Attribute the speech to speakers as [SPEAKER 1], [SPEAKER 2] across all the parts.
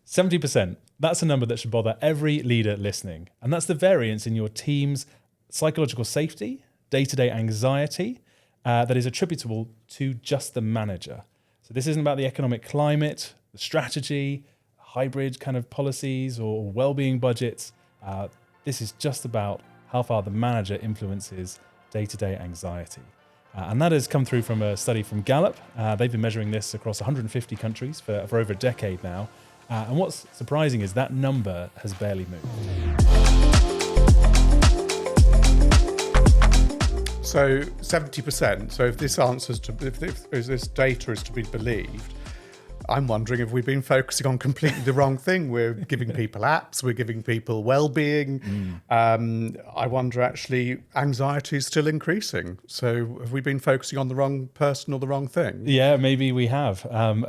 [SPEAKER 1] 70%. That's a number that should bother every leader listening. And that's the variance in your team's psychological safety, day-to-day anxiety, that is attributable to just the manager. So this isn't about the economic climate, the strategy, hybrid kind of policies or well-being budgets. This is just about how far the manager influences day-to-day anxiety. And that has come through from a study from Gallup. They've been measuring this across 150 countries for over a decade now. And what's surprising is that number has barely moved.
[SPEAKER 2] So 70%. So if this if this data is to be believed, I'm wondering if we've been focusing on completely the wrong thing. We're giving people apps, we're giving people well-being. I wonder, actually, anxiety is still increasing. So have we been focusing on the wrong person or the wrong thing?
[SPEAKER 1] Yeah, maybe we have.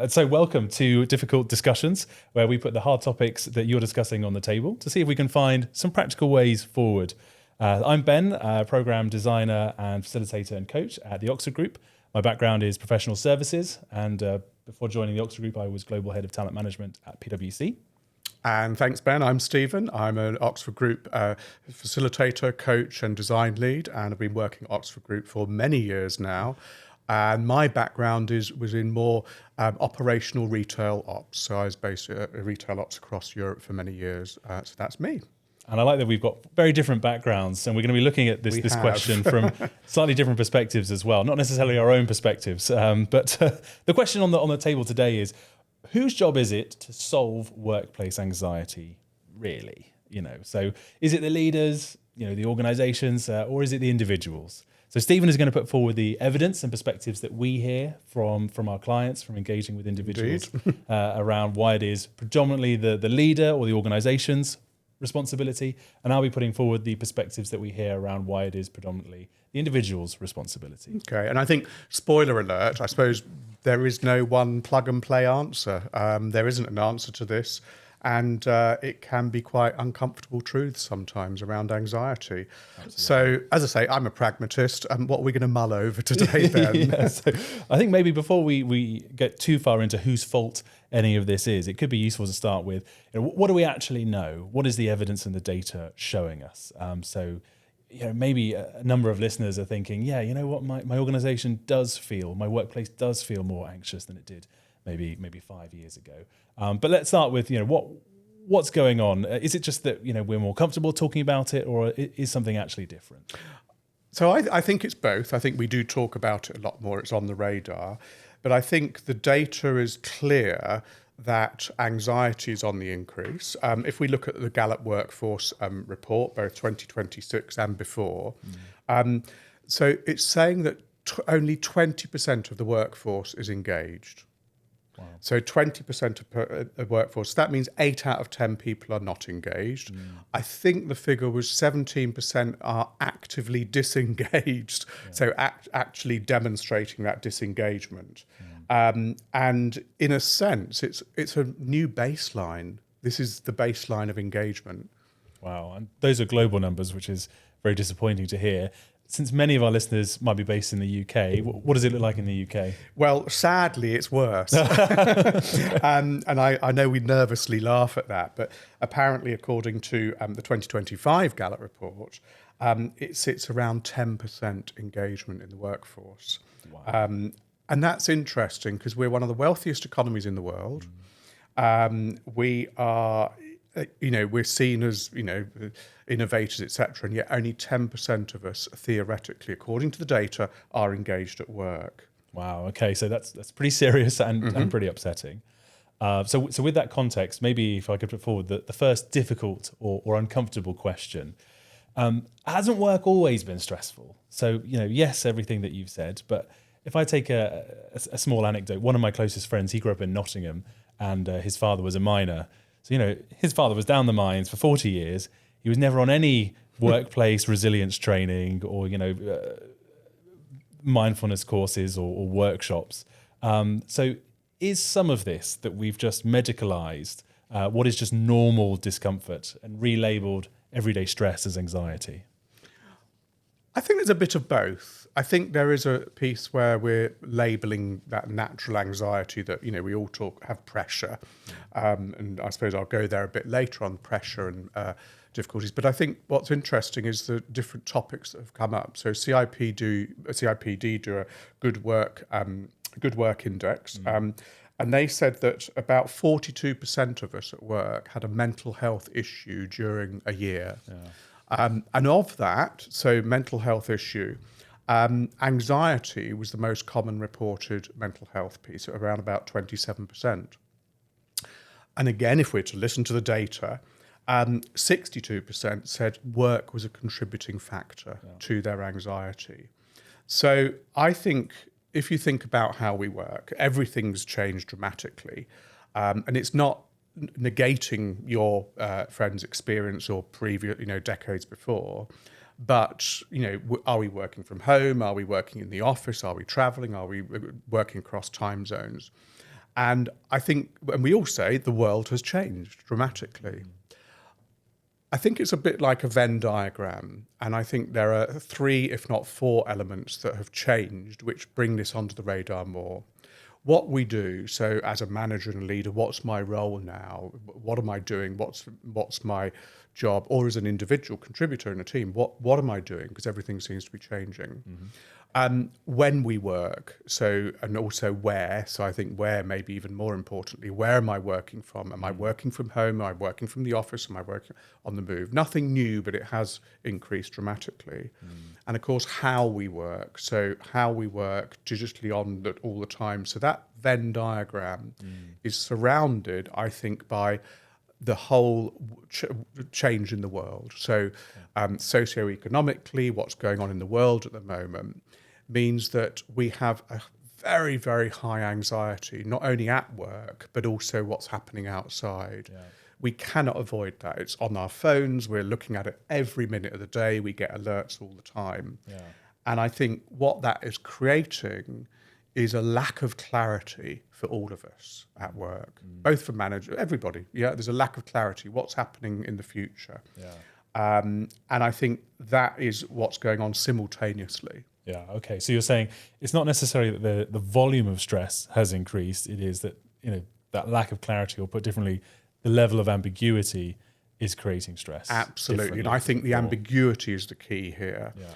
[SPEAKER 1] So welcome to Difficult Discussions, where we put the hard topics that you're discussing on the table to see if we can find some practical ways forward. I'm Ben, program designer and facilitator and coach at the Oxford Group. My background is professional services, and before joining the Oxford Group, I was global head of talent management at PwC.
[SPEAKER 2] And thanks, Ben. I'm Stephen. I'm an Oxford Group facilitator, coach and design lead, and I've been working at Oxford Group for many years now. And my background was in more operational retail ops. So I was based at retail ops across Europe for many years. So that's me.
[SPEAKER 1] And I like that we've got very different backgrounds, and we're going to be looking at this question from slightly different perspectives as well. Not necessarily our own perspectives, but the question on the table today is, whose job is it to solve workplace anxiety, really? So is it the leaders, the organizations, or is it the individuals? So Stephen is going to put forward the evidence and perspectives that we hear from our clients, from engaging with individuals around why it is predominantly the leader or the organization's responsibility, and I'll be putting forward the perspectives that we hear around why it is predominantly the individual's responsibility.
[SPEAKER 2] Okay, and I think, spoiler alert, I suppose there is no one plug and play answer. There isn't an answer to this, and it can be quite uncomfortable truths sometimes around anxiety. Absolutely. So, as I say, I'm a pragmatist. What are we going to mull over today, Ben?
[SPEAKER 1] Yeah, so I think maybe before we get too far into whose fault any of this is, it could be useful to start with, what do we actually know? What is the evidence and the data showing us? So maybe a number of listeners are thinking, yeah, you know what, my organization does feel, my workplace does feel more anxious than it did maybe 5 years ago. But let's start with, what's going on? Is it just that, we're more comfortable talking about it, or is something actually different?
[SPEAKER 2] So I think it's both. I think we do talk about it a lot more. It's on the radar. But I think the data is clear that anxiety is on the increase. If we look at the Gallup workforce report, both 2026 and before, so it's saying that only 20% of the workforce is engaged. Wow. So 20% of the workforce, that means 8 out of 10 people are not engaged. I think the figure was 17% are actively disengaged, so actually demonstrating that disengagement. And in a sense, it's a new baseline. This is the baseline of engagement.
[SPEAKER 1] Wow, and those are global numbers, which is very disappointing to hear. Since many of our listeners might be based in the UK, what does it look like in the UK?
[SPEAKER 2] Well, sadly, it's worse. And I know we nervously laugh at that, but apparently, according to the 2025 Gallup report, it sits around 10% engagement in the workforce. Wow. And that's interesting because we're one of the wealthiest economies in the world. We are... we're seen as, innovators, etc., and yet only 10% of us, theoretically, according to the data, are engaged at work.
[SPEAKER 1] Wow. Okay, so that's pretty serious and pretty upsetting. So with that context, maybe if I could put forward the first difficult or uncomfortable question. Hasn't work always been stressful? So, yes, everything that you've said, but if I take a small anecdote, one of my closest friends, he grew up in Nottingham, and his father was a miner. So, his father was down the mines for 40 years. He was never on any workplace resilience training or, mindfulness courses or workshops. So is some of this that we've just medicalized what is just normal discomfort and relabeled everyday stress as anxiety?
[SPEAKER 2] I think there's a bit of both. I think there is a piece where we're labelling that natural anxiety that, we all have pressure. And I suppose I'll go there a bit later on pressure and difficulties. But I think what's interesting is the different topics that have come up. So CIPD do a good work index. And they said that about 42% of us at work had a mental health issue during a year. Yeah. And of that, so mental health issue, anxiety was the most common reported mental health piece, at around about 27%. And again, if we're to listen to the data, 62% said work was a contributing factor to their anxiety. So I think if you think about how we work, everything's changed dramatically. And it's not negating your friend's experience or previous, decades before. But, are we working from home? Are we working in the office? Are we traveling? Are we working across time zones? And I think, and we all say the world has changed dramatically. I think it's a bit like a Venn diagram. And I think there are 3, if not 4 elements that have changed, which bring this onto the radar more. What we do, so as a manager and a leader, what's my role now? What am I doing? What's my job? Or as an individual contributor in a team, what am I doing? Because everything seems to be changing. When we work, and also where, so I think where maybe even more importantly, where am I working from? Am I working from home? Am I working from the office? Am I working on the move? Nothing new, but it has increased dramatically. And of course, how we work. So how we work digitally all the time. So that Venn diagram is surrounded, I think, by the whole change in the world. So socioeconomically, what's going on in the world at the moment means that we have a very, very high anxiety, not only at work, but also what's happening outside. Yeah. We cannot avoid that. It's on our phones. We're looking at it every minute of the day. We get alerts all the time. Yeah. And I think what that is creating is a lack of clarity for all of us at work, both for managers, everybody. Yeah, there's a lack of clarity. What's happening in the future? Yeah. And I think that is what's going on simultaneously.
[SPEAKER 1] Yeah. Okay. So you're saying it's not necessarily that the volume of stress has increased. It is that that lack of clarity, or put differently, the level of ambiguity is creating stress.
[SPEAKER 2] Absolutely, and I think the ambiguity is the key here. Yeah.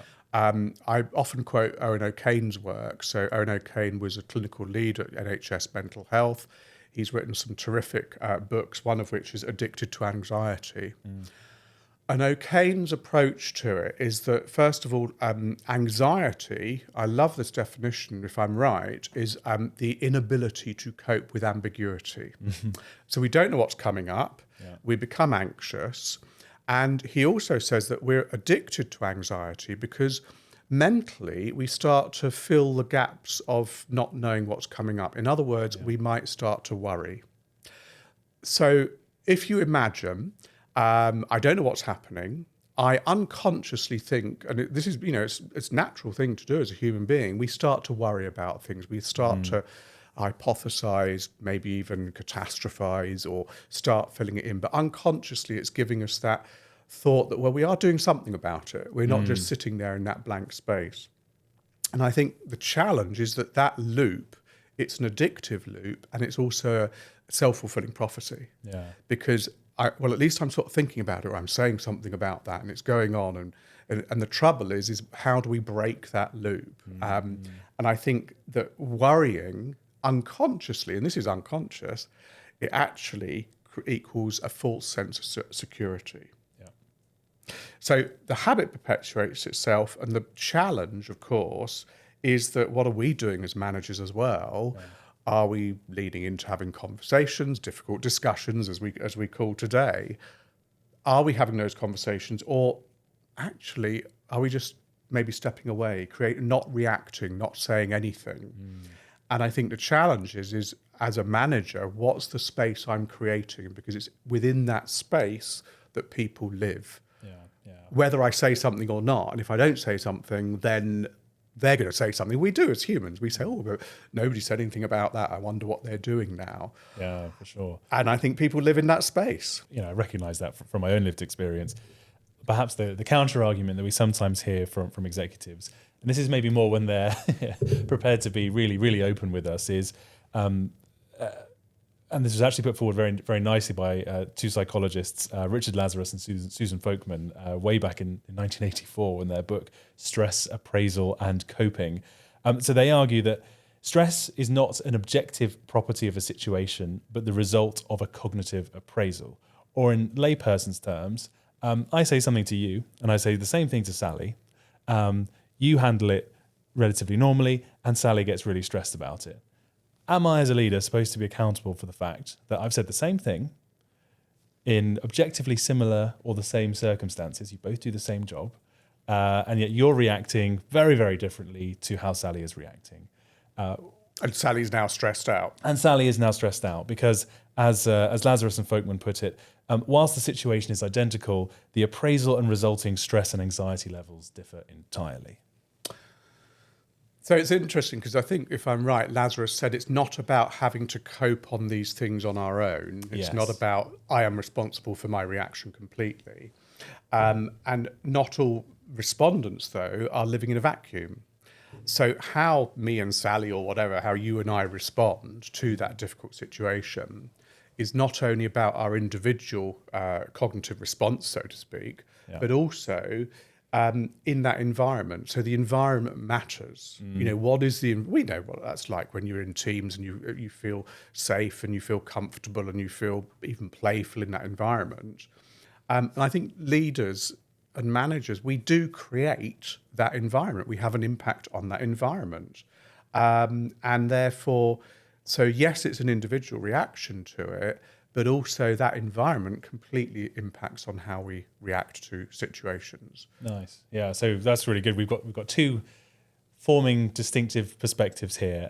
[SPEAKER 2] I often quote Owen O'Kane's work. So Owen O'Kane was a clinical lead at NHS Mental Health. He's written some terrific books, one of which is Addicted to Anxiety. And O'Kane's approach to it is that, first of all, anxiety, I love this definition, if I'm right, is the inability to cope with ambiguity. So we don't know what's coming up. Yeah. We become anxious. And he also says that we're addicted to anxiety because mentally we start to fill the gaps of not knowing what's coming up. In other words, we might start to worry. So if you imagine, I don't know what's happening, I unconsciously think, and this is, it's a natural thing to do as a human being, we start to worry about things. We start to hypothesize, maybe even catastrophize, or start filling it in. But unconsciously, it's giving us that thought that, well, we are doing something about it. We're not just sitting there in that blank space. And I think the challenge is that loop, it's an addictive loop, and it's also a self-fulfilling prophecy. Yeah. Because at least I'm sort of thinking about it, or I'm saying something about that, and it's going on. And the trouble is how do we break that loop? And I think that worrying unconsciously, and this is unconscious, it actually equals a false sense of security. Yeah. So the habit perpetuates itself, and the challenge, of course, is that what are we doing as managers as well? Yeah. Are we leading into having conversations, difficult discussions, as we call today? Are we having those conversations, or actually are we just maybe stepping away, not reacting, not saying anything? And I think the challenge is as a manager, what's the space I'm creating? Because it's within that space that people live. Yeah, yeah. Whether I say something or not, and if I don't say something, then they're going to say something. We do as humans. We say, oh, but nobody said anything about that. I wonder what they're doing now.
[SPEAKER 1] Yeah, for sure.
[SPEAKER 2] And I think people live in that space.
[SPEAKER 1] I recognise that from my own lived experience. Perhaps the counter argument that we sometimes hear from executives, and this is maybe more when they're prepared to be really, really open with us, is, and this was actually put forward very, very nicely by two psychologists, Richard Lazarus and Susan Folkman, way back in 1984 in their book, Stress, Appraisal and Coping. So they argue that stress is not an objective property of a situation, but the result of a cognitive appraisal. Or in layperson's terms, I say something to you, and I say the same thing to Sally. You handle it relatively normally, and Sally gets really stressed about it. Am I, as a leader, supposed to be accountable for the fact that I've said the same thing in objectively similar or the same circumstances? You both do the same job, and yet you're reacting very, very differently to how Sally is reacting.
[SPEAKER 2] And Sally's now stressed out.
[SPEAKER 1] And Sally is now stressed out because, as Lazarus and Folkman put it, whilst the situation is identical, the appraisal and resulting stress and anxiety levels differ entirely.
[SPEAKER 2] So it's interesting because I think, if I'm right, Lazarus said it's not about having to cope on these things on our own. It's
[SPEAKER 1] Yes.
[SPEAKER 2] not about I am responsible for my reaction completely. And not all respondents, though, are living in a vacuum. So how me and Sally, or whatever, how you and I respond to that difficult situation is not only about our individual cognitive response, so to speak, but also in that environment. So the environment matters. You know, what is we know what that's like when you're in teams and you feel safe and you feel comfortable and you feel even playful in that environment. And I think leaders and managers, we do create that environment. We have an impact on that environment. And therefore, so yes, it's an individual reaction to it, but also that environment completely impacts on how we react to situations.
[SPEAKER 1] Nice. Yeah, so that's really good. We've got two forming distinctive perspectives here.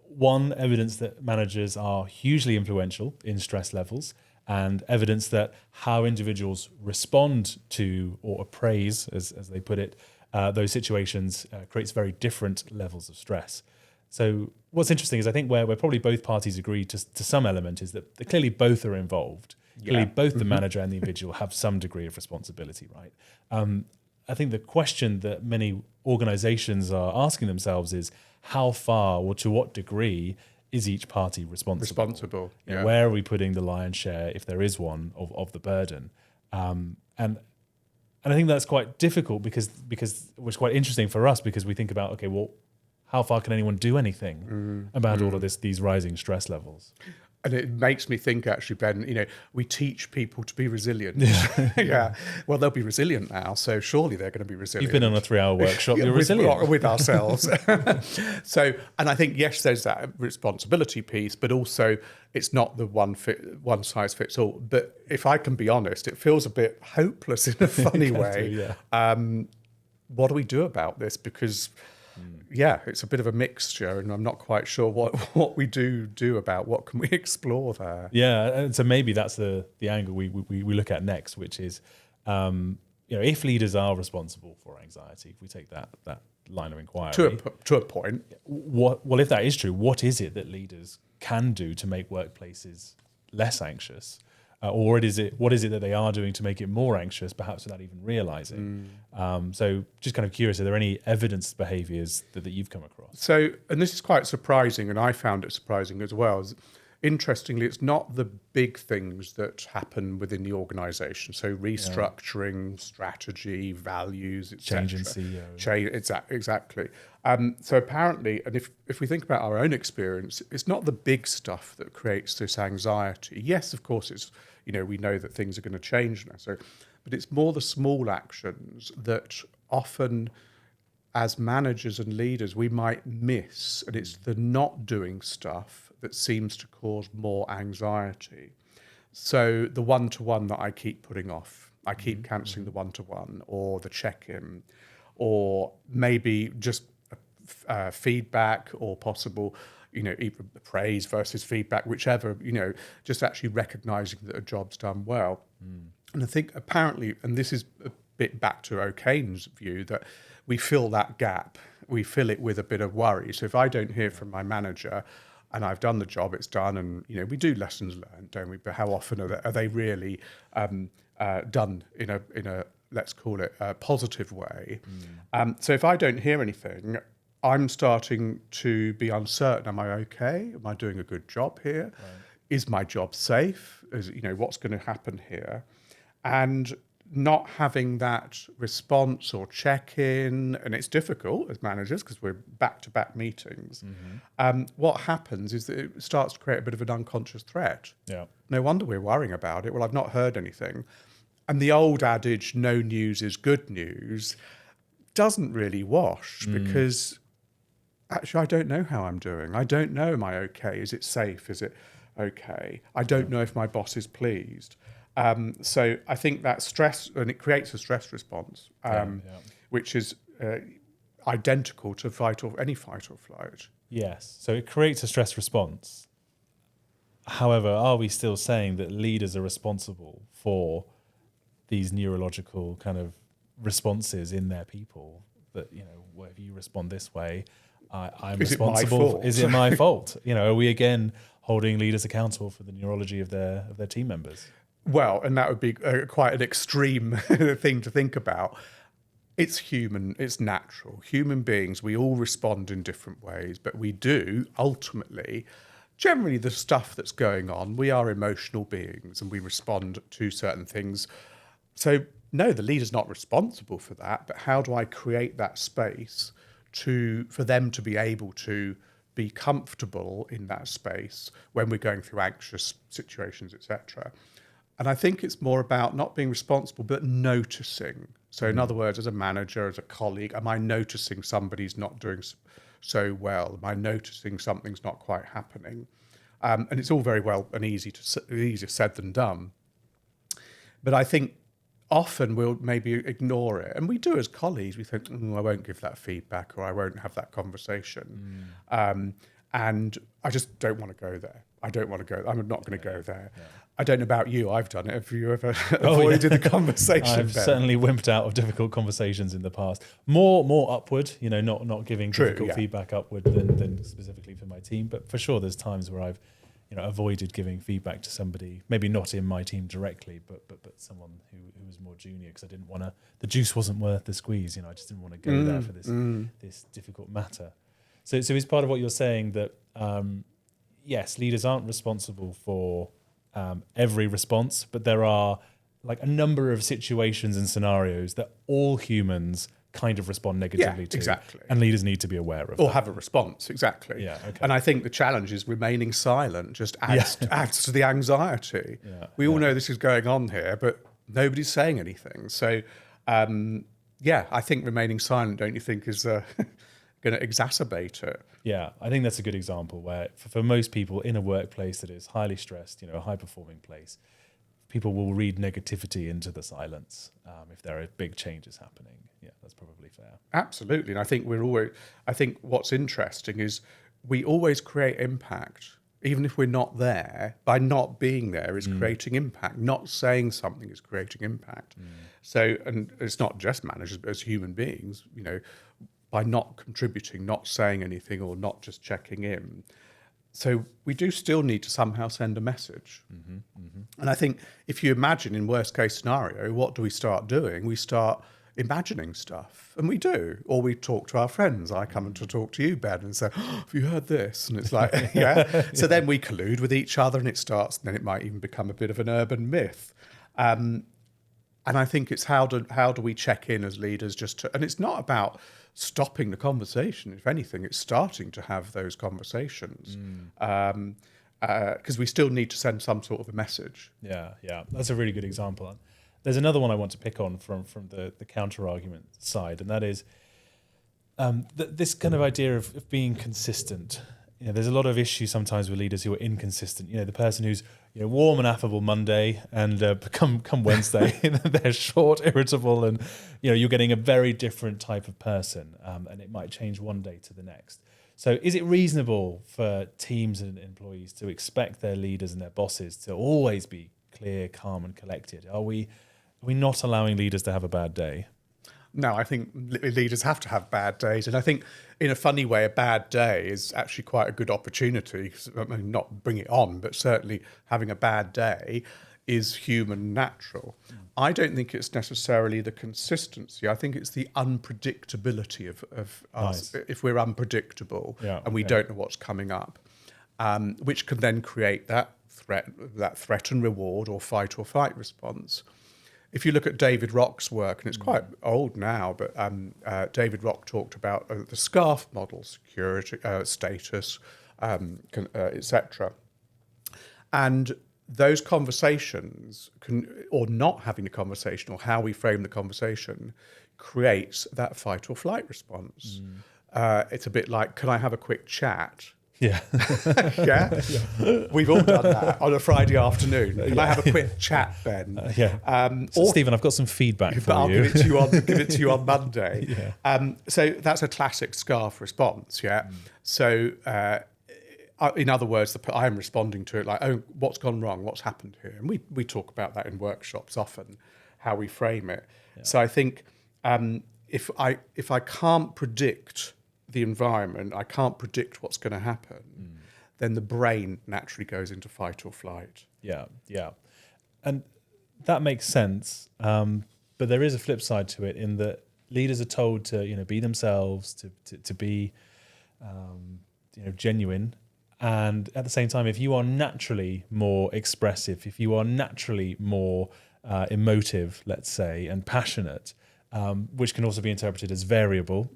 [SPEAKER 1] One, evidence that managers are hugely influential in stress levels, and evidence that how individuals respond to or appraise, as they put it, those situations creates very different levels of stress. So what's interesting is I think where probably both parties agree to some element is that clearly both are involved. Clearly both the manager and the individual have some degree of responsibility, right? I think the question that many organizations are asking themselves is how far or to what degree is each party responsible? Where are we putting the lion's share, if there is one, of the burden? And I think that's quite difficult because it's quite interesting for us because we think about, okay, well, how far can anyone do anything about all of these rising stress levels?
[SPEAKER 2] And it makes me think, actually, Ben, we teach people to be resilient. Yeah. Well, they'll be resilient now, so surely they're going to be resilient.
[SPEAKER 1] You've been on a 3-hour workshop, you're resilient.
[SPEAKER 2] With ourselves. So, and I think, yes, there's that responsibility piece, but also it's not the one size fits all. But if I can be honest, it feels a bit hopeless in a funny way. What do we do about this? Because it's a bit of a mixture, and I'm not quite sure what we do about what can we explore there.
[SPEAKER 1] Yeah, and so maybe that's the angle we look at next, which is, if leaders are responsible for anxiety, if we take that line of inquiry
[SPEAKER 2] to a point,
[SPEAKER 1] if that is true, what is it that leaders can do to make workplaces less anxious? Or what is it that they are doing to make it more anxious, perhaps without even realizing? So just kind of curious, are there any evidenced behaviors that you've come across?
[SPEAKER 2] So, and this is quite surprising, and I found it surprising as well. Interestingly, it's not the big things that happen within the organisation. So restructuring, strategy, values, etc.
[SPEAKER 1] Change in CEO.
[SPEAKER 2] Exactly. So apparently, and if we think about our own experience, it's not the big stuff that creates this anxiety. Yes, of course, it's we know that things are going to change now. So, but it's more the small actions that often, as managers and leaders, we might miss, and it's the not doing stuff that seems to cause more anxiety. So the one-to-one that I keep putting off, I keep cancelling the one-to-one or the check-in, or maybe just feedback or possible, either praise versus feedback, whichever, just actually recognising that a job's done well. And I think apparently, and this is a bit back to O'Kane's view, that we fill that gap, we fill it with a bit of worry. So if I don't hear from my manager and I've done the job, it's done, and we do lessons learned, don't we? But how often are they really done in a let's call it a positive way. So if I don't hear anything, I'm starting to be uncertain. Am I okay? Am I doing a good job here? Right. Is my job safe? What's going to happen here? And not having that response or check-in, and it's difficult as managers because we're back-to-back meetings. What happens is that it starts to create a bit of an unconscious threat.
[SPEAKER 1] Yeah.
[SPEAKER 2] No wonder we're worrying about it. Well, I've not heard anything. And the old adage, no news is good news, doesn't really wash because actually I don't know how I'm doing. I don't know, am I okay? Is it safe? Is it okay? I don't know if my boss is pleased. So I think that stress, and it creates a stress response, which is identical to any fight or flight.
[SPEAKER 1] Yes. So it creates a stress response. However, are we still saying that leaders are responsible for these neurological kind of responses in their people? That, well, if you respond this way, I'm responsible. Is it my fault? Are we again holding leaders accountable for the neurology of their team members?
[SPEAKER 2] Well, and that would be quite an extreme thing to think about. It's human, it's natural. Human beings, we all respond in different ways, but we do ultimately, generally the stuff that's going on, we are emotional beings and we respond to certain things. So no, the leader's not responsible for that, but how do I create that space for them to be able to be comfortable in that space when we're going through anxious situations, etc. And I think it's more about not being responsible, but noticing. So in other words, as a manager, as a colleague, am I noticing somebody's not doing so well? Am I noticing something's not quite happening? And it's all very well and easier said than done. But I think often we'll maybe ignore it. And we do as colleagues. We think, I won't give that feedback or I won't have that conversation. And I just don't want to go there. I don't want to go. I'm not going to go there. Yeah. I don't know about you. I've done it. Have you ever avoided the conversation?
[SPEAKER 1] I've certainly wimped out of difficult conversations in the past. More upward, not giving difficult feedback upward than specifically for my team. But for sure, there's times where I've avoided giving feedback to somebody, maybe not in my team directly, but someone who was more junior, because I didn't want to. The juice wasn't worth the squeeze. I just didn't want to go there for this difficult matter. So is part of what you're saying that yes, leaders aren't responsible for every response, but there are like a number of situations and scenarios that all humans kind of respond negatively to.
[SPEAKER 2] Exactly.
[SPEAKER 1] And leaders need to be aware of
[SPEAKER 2] or have a response, exactly.
[SPEAKER 1] Yeah, okay.
[SPEAKER 2] And I think the challenge is remaining silent just adds to the anxiety. Yeah, we all know this is going on here, but nobody's saying anything. So, I think remaining silent, don't you think, is going to exacerbate it?
[SPEAKER 1] Yeah, I think that's a good example where for most people in a workplace that is highly stressed, a high-performing place, people will read negativity into the silence if there are big changes happening. Yeah, that's probably fair.
[SPEAKER 2] Absolutely. And I think what's interesting is we always create impact, even if we're not there. By not being there is creating impact. Not saying something is creating impact. So, and it's not just managers, but as human beings, by not contributing, not saying anything, or not just checking in. So we do still need to somehow send a message. And I think if you imagine in worst case scenario, what do we start doing? We start imagining stuff, and we do. Or we talk to our friends. I come to talk to you, Ben, and say, have you heard this? And it's like, So then we collude with each other, and then it might even become a bit of an urban myth. And I think it's how do we check in as leaders and it's not about stopping the conversation. If anything, it's starting to have those conversations because we still need to send some sort of a message.
[SPEAKER 1] Yeah, that's a really good example. There's another one I want to pick on from the counter argument side, and that is this kind of idea of being consistent. There's a lot of issues sometimes with leaders who are inconsistent. The person who's warm and affable Monday, and come Wednesday, they're short, irritable, and you're getting a very different type of person, and it might change one day to the next. So, is it reasonable for teams and employees to expect their leaders and their bosses to always be clear, calm, and collected? Are we not allowing leaders to have a bad day?
[SPEAKER 2] No, I think leaders have to have bad days. And I think in a funny way, a bad day is actually quite a good opportunity. I mean, not bring it on, but certainly having a bad day is human natural. I don't think it's necessarily the consistency. I think it's the unpredictability of us.
[SPEAKER 1] Nice.
[SPEAKER 2] If we're unpredictable and we don't know what's coming up, which can then create that threat and reward or fight or flight response. If you look at David Rock's work, and it's quite old now, but David Rock talked about the SCARF model: security, status, etc. And those conversations or not having a conversation, or how we frame the conversation, creates that fight or flight response. It's a bit like, can I have a quick chat?
[SPEAKER 1] Yeah.
[SPEAKER 2] Yeah? We've all done that on a Friday afternoon. Can I have a quick chat, Ben?
[SPEAKER 1] So Stephen, I've got some feedback for
[SPEAKER 2] I'll
[SPEAKER 1] you.
[SPEAKER 2] give it to you on Monday. So that's a classic SCARF response, So in other words, I am responding to it like, oh, what's gone wrong? What's happened here? And we talk about that in workshops often, how we frame it. So I think if I can't predict the environment, I can't predict what's going to happen, then the brain naturally goes into fight or flight.
[SPEAKER 1] Yeah. And that makes sense. But there is a flip side to it, in that leaders are told to, be themselves, to be, genuine. And at the same time, if you are naturally more expressive, if you are naturally more emotive, let's say, and passionate, which can also be interpreted as variable,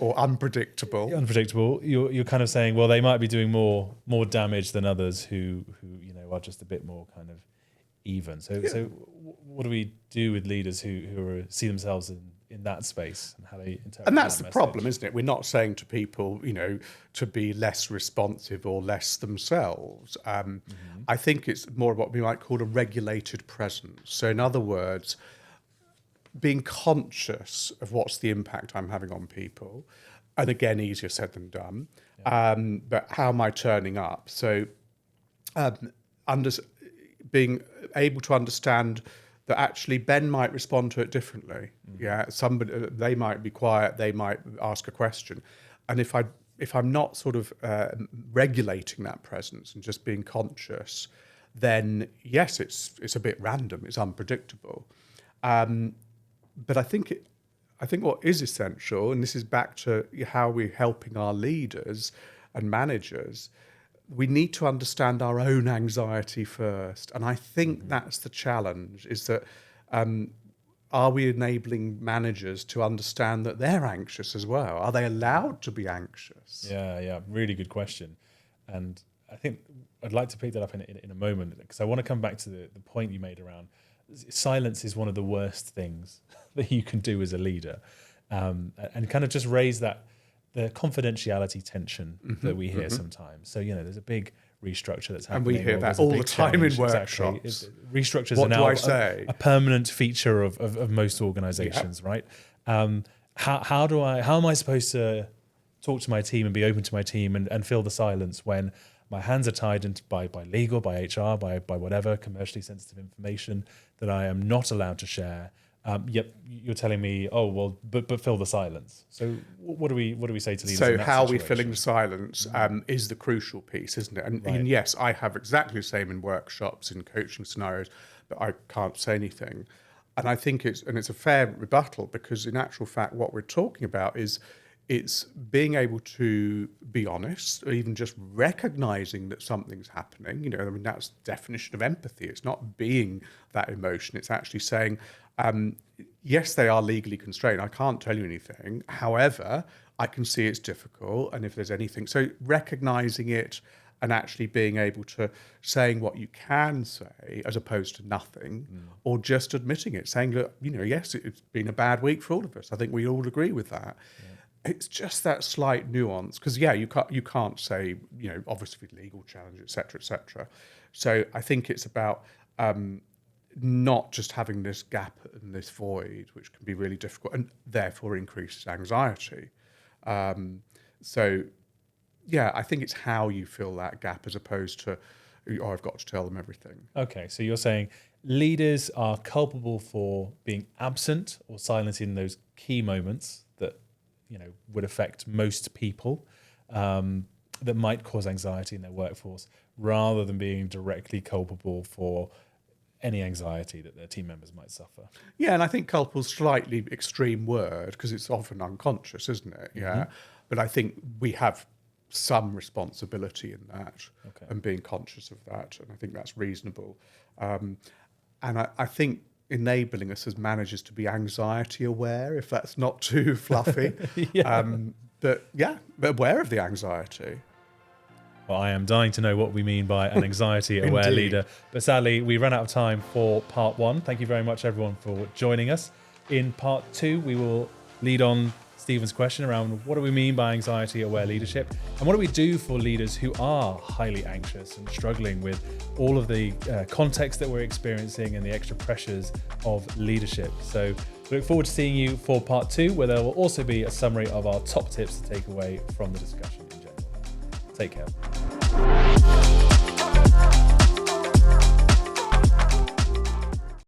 [SPEAKER 2] or unpredictable.
[SPEAKER 1] You're kind of saying, well, they might be doing more damage than others who are just a bit more kind of even. So what do we do with leaders who see themselves in that space, and how they interpret?
[SPEAKER 2] And that's the problem, isn't it? We're not saying to people, to be less responsive or less themselves. I think it's more what we might call a regulated presence. So in other words, being conscious of what's the impact I'm having on people. And again, easier said than done. But how am I turning up? So being able to understand that actually Ben might respond to it differently. Somebody, they might be quiet, they might ask a question. And if I'm not sort of regulating that presence and just being conscious, then yes, it's a bit random, it's unpredictable. But I think what is essential, and this is back to how we're helping our leaders and managers, we need to understand our own anxiety first. And I think that's the challenge, is that are we enabling managers to understand that they're anxious as well? Are they allowed to be anxious?
[SPEAKER 1] Yeah, really good question. And I think I'd like to pick that up in a moment, because I want to come back to the point you made around silence is one of the worst things that you can do as a leader, and kind of just raise the confidentiality tension that we hear sometimes. So, there's a big restructure that's happening.
[SPEAKER 2] And we hear that all the time in workshops.
[SPEAKER 1] Exactly. Restructures
[SPEAKER 2] What
[SPEAKER 1] are now
[SPEAKER 2] a
[SPEAKER 1] permanent feature of most organizations, right? How am I supposed to talk to my team and be open to my team and fill the silence when my hands are tied by legal, by HR, by whatever commercially sensitive information that I am not allowed to share? Yep, you're telling me, oh well, but fill the silence. So what do we say to leaders?
[SPEAKER 2] So
[SPEAKER 1] in that
[SPEAKER 2] how
[SPEAKER 1] situation?
[SPEAKER 2] we filling the silence is the crucial piece, isn't it? And yes, I have exactly the same in workshops, in coaching scenarios, but I can't say anything. And I think it's a fair rebuttal, because in actual fact, what we're talking about is it's being able to be honest, or even just recognizing that something's happening. That's the definition of empathy. It's not being that emotion. It's actually saying, yes, they are legally constrained. I can't tell you anything. However, I can see it's difficult. And if there's anything, so recognizing it and actually being able to saying what you can say as opposed to nothing, or just admitting it, saying, look, yes, it's been a bad week for all of us. I think we all agree with that. It's just that slight nuance, because you can't say, obviously legal challenge, et cetera. So I think it's about not just having this gap and this void, which can be really difficult and therefore increases anxiety. I think it's how you fill that gap as opposed to, I've got to tell them everything.
[SPEAKER 1] Okay, so you're saying leaders are culpable for being absent or silent in those key moments that would affect most people, that might cause anxiety in their workforce, rather than being directly culpable for any anxiety that their team members might suffer.
[SPEAKER 2] Yeah, and I think culpable's slightly extreme word because it's often unconscious, isn't it? Yeah, but I think we have some responsibility in that and being conscious of that, and I think that's reasonable. And I think enabling us as managers to be anxiety aware, if that's not too fluffy, but aware of the anxiety.
[SPEAKER 1] Well, I am dying to know what we mean by an anxiety-aware leader. But sadly, we ran out of time for part 1. Thank you very much, everyone, for joining us. In part 2, we will lead on Stephen's question around what do we mean by anxiety-aware leadership, and what do we do for leaders who are highly anxious and struggling with all of the context that we're experiencing and the extra pressures of leadership. So we look forward to seeing you for part 2, where there will also be a summary of our top tips to take away from the discussion in general. Take care.